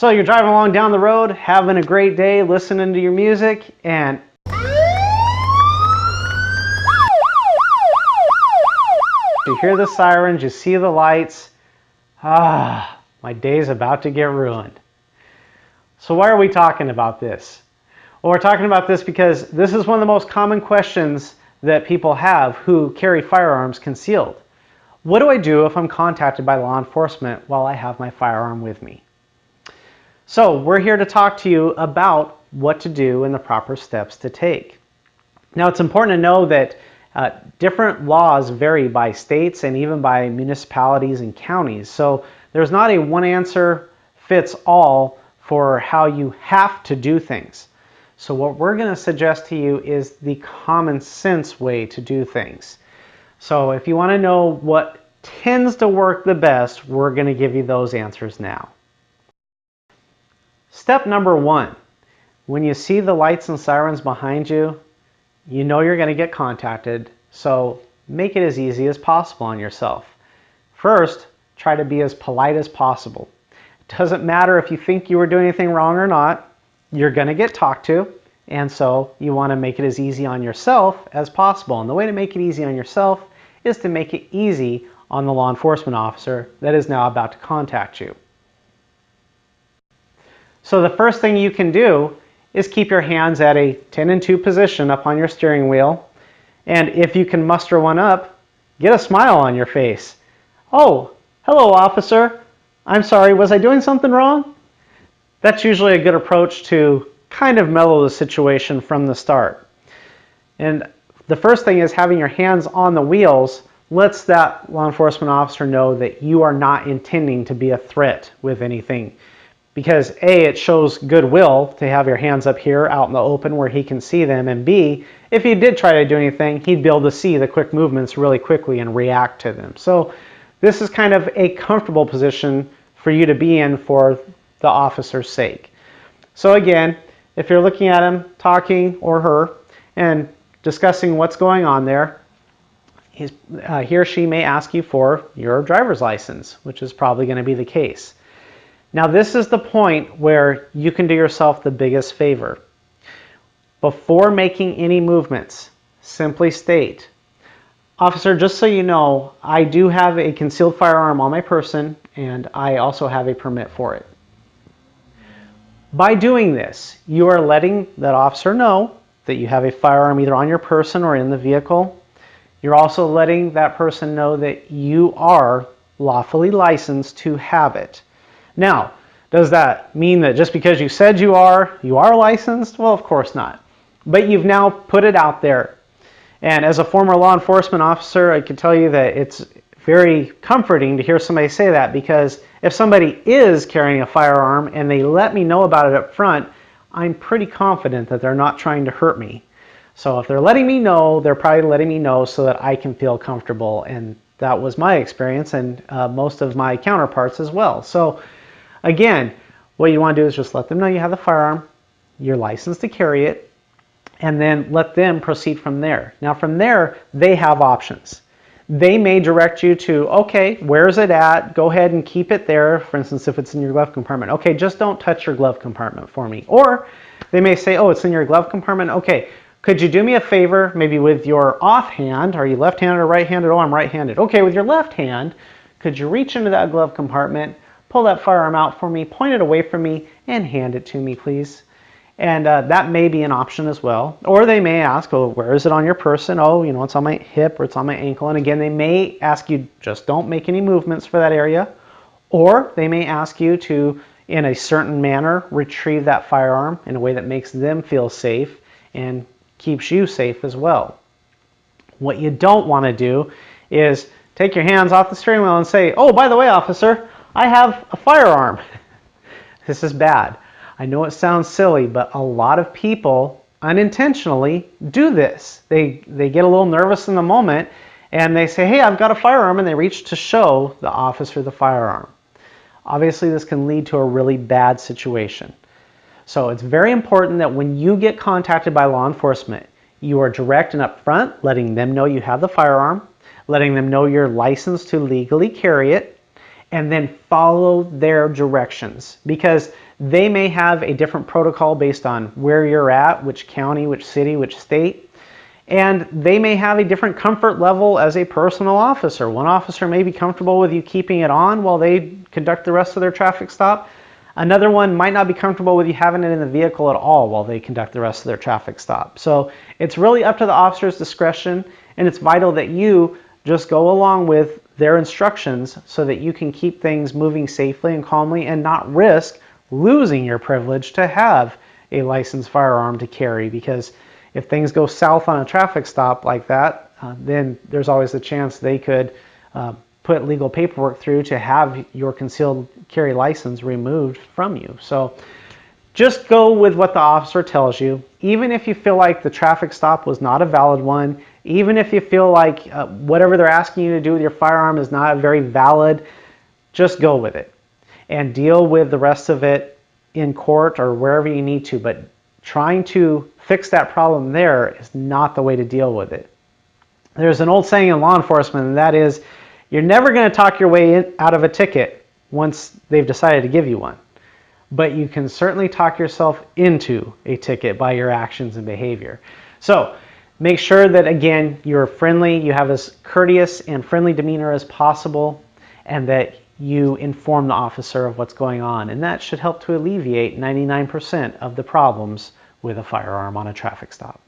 So you're driving along down the road, having a great day, listening to your music, and you hear the sirens, you see the lights. My day's about to get ruined. So why are we talking about this? Well, we're talking about this because this is one of the most common questions that people have who carry firearms concealed. What do I do if I'm contacted by law enforcement while I have my firearm with me? So we're here to talk to you about what to do and the proper steps to take. Now, it's important to know that different laws vary by states and even by municipalities and counties. So there's not a one answer fits all for how you have to do things. So what we're going to suggest to you is the common sense way to do things. So if you want to know what tends to work the best, we're going to give you those answers now. Step number 1, when you see the lights and sirens behind you, you know you're going to get contacted, so make it as easy as possible on yourself. First, try to be as polite as possible. It doesn't matter if you think you were doing anything wrong or not, you're going to get talked to, and so you want to make it as easy on yourself as possible. And the way to make it easy on yourself is to make it easy on the law enforcement officer that is now about to contact you. So the first thing you can do is keep your hands at a 10 and 2 position up on your steering wheel. And if you can muster one up, get a smile on your face. Oh, hello, officer. I'm sorry, was I doing something wrong? That's usually a good approach to kind of mellow the situation from the start. And the first thing is having your hands on the wheels lets that law enforcement officer know that you are not intending to be a threat with anything. Because A, it shows goodwill to have your hands up here out in the open where he can see them, and B, if he did try to do anything, he'd be able to see the quick movements really quickly and react to them. So this is kind of a comfortable position for you to be in for the officer's sake. So again, if you're looking at him, talking, or her, and discussing what's going on there, he or she may ask you for your driver's license, which is probably going to be the case. Now this is the point where you can do yourself the biggest favor. Before making any movements, simply state, "Officer, just so you know, I do have a concealed firearm on my person and I also have a permit for it." By doing this, you are letting that officer know that you have a firearm either on your person or in the vehicle. You're also letting that person know that you are lawfully licensed to have it. Now, does that mean that just because you said you are licensed? Well, of course not. But you've now put it out there. And as a former law enforcement officer, I can tell you that it's very comforting to hear somebody say that, because if somebody is carrying a firearm and they let me know about it up front, I'm pretty confident that they're not trying to hurt me. So if they're letting me know, they're probably letting me know so that I can feel comfortable. And that was my experience and most of my counterparts as well. So again, what you want to do is just let them know you have the firearm, you're licensed to carry it, and then let them proceed from there. Now from there, they have options. They may direct you to, okay, where's it at? Go ahead and keep it there. For instance, if it's in your glove compartment, okay, just don't touch your glove compartment for me. Or they may say, oh, it's in your glove compartment. Okay, could you do me a favor, maybe with your offhand? Are you left-handed or right-handed? Oh, I'm right-handed. Okay, with your left hand, could you reach into that glove compartment, pull that firearm out for me, point it away from me, and hand it to me, please? And that may be an option as well. Or they may ask, oh, where is it on your person? Oh, you know, it's on my hip or it's on my ankle. And again, they may ask you, just don't make any movements for that area. Or they may ask you to, in a certain manner, retrieve that firearm in a way that makes them feel safe and keeps you safe as well. What you don't want to do is take your hands off the steering wheel and say, oh, by the way, officer, I have a firearm. This is bad. I know it sounds silly, but a lot of people unintentionally do this. They get a little nervous in the moment and they say, hey, I've got a firearm, and they reach to show the officer the firearm. Obviously, this can lead to a really bad situation. So it's very important that when you get contacted by law enforcement, you are direct and upfront, letting them know you have the firearm, letting them know you're licensed to legally carry it, and then follow their directions, because they may have a different protocol based on where you're at, which county, which city, which state, and they may have a different comfort level as a personal officer. One officer may be comfortable with you keeping it on while they conduct the rest of their traffic stop. Another one might not be comfortable with you having it in the vehicle at all while they conduct the rest of their traffic stop. So it's really up to the officer's discretion, and it's vital that you just go along with their instructions so that you can keep things moving safely and calmly and not risk losing your privilege to have a licensed firearm to carry. Because if things go south on a traffic stop like that, then there's always a chance they could put legal paperwork through to have your concealed carry license removed from you. So just go with what the officer tells you. Even if you feel like the traffic stop was not a valid one, even if you feel like whatever they're asking you to do with your firearm is not very valid, just go with it and deal with the rest of it in court or wherever you need to. But trying to fix that problem there is not the way to deal with it. There's an old saying in law enforcement, and that is, you're never going to talk your way out of a ticket once they've decided to give you one. But you can certainly talk yourself into a ticket by your actions and behavior. So make sure that, again, you're friendly, you have as courteous and friendly demeanor as possible, and that you inform the officer of what's going on. And that should help to alleviate 99% of the problems with a firearm on a traffic stop.